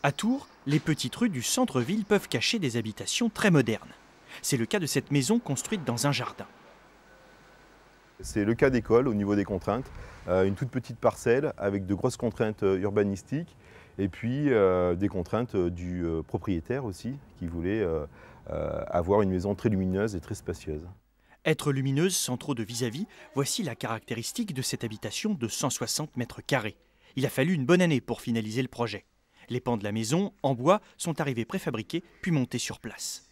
À Tours, les petites rues du centre-ville peuvent cacher des habitations très modernes. C'est le cas de cette maison construite dans un jardin. C'est le cas d'école au niveau des contraintes. Une toute petite parcelle avec de grosses contraintes urbanistiques et puis des contraintes du propriétaire aussi qui voulait avoir une maison très lumineuse et très spacieuse. Être lumineuse sans trop de vis-à-vis, voici la caractéristique de cette habitation de 160 mètres carrés. Il a fallu une bonne année pour finaliser le projet. Les pans de la maison, en bois, sont arrivés préfabriqués puis montés sur place.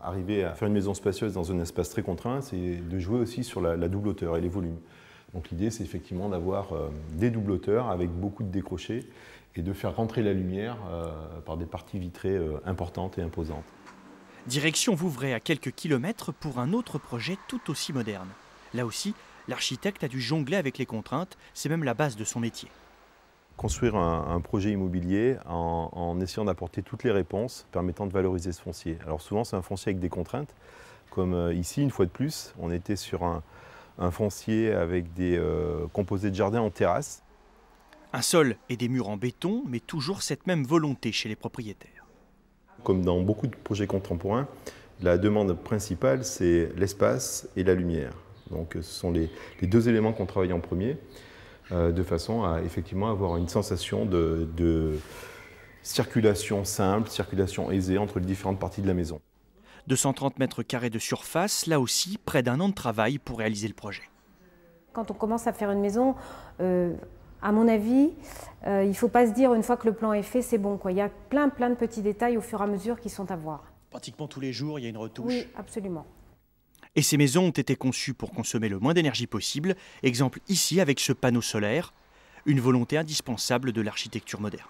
Arriver à faire une maison spacieuse dans un espace très contraint, c'est de jouer aussi sur la double hauteur et les volumes. Donc l'idée, c'est effectivement d'avoir des doubles hauteurs avec beaucoup de décrochés et de faire rentrer la lumière par des parties vitrées importantes et imposantes. Direction Vouvray à quelques kilomètres pour un autre projet tout aussi moderne. Là aussi, l'architecte a dû jongler avec les contraintes, c'est même la base de son métier. Construire un projet immobilier en essayant d'apporter toutes les réponses permettant de valoriser ce foncier. Alors souvent c'est un foncier avec des contraintes, comme ici une fois de plus, on était sur un foncier avec des composés de jardin en terrasse. Un sol et des murs en béton, mais toujours cette même volonté chez les propriétaires. Comme dans beaucoup de projets contemporains, la demande principale c'est l'espace et la lumière. Donc ce sont les deux éléments qu'on travaille en premier. De façon à effectivement avoir une sensation de circulation simple, circulation aisée entre les différentes parties de la maison. 230 mètres carrés de surface, là aussi près d'un an de travail pour réaliser le projet. Quand on commence à faire une maison, à mon avis, il ne faut pas se dire une fois que le plan est fait, c'est bon, quoi. Il y a plein de petits détails au fur et à mesure qui sont à voir. Pratiquement tous les jours, il y a une retouche. Oui, absolument. Et ces maisons ont été conçues pour consommer le moins d'énergie possible. Exemple ici avec ce panneau solaire, une volonté indispensable de l'architecture moderne.